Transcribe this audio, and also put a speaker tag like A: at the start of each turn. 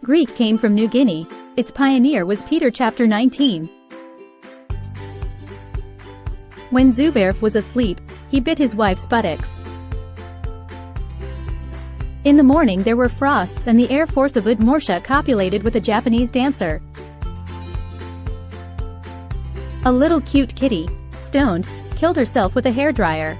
A: Greek came from New Guinea. Its pioneer was Peter chapter 19. When Zubair was asleep, he bit his wife's buttocks. In the morning there were frosts and the Air Force of Udmurtia copulated with a Japanese dancer. A little cute kitty, stoned, killed herself with a hairdryer.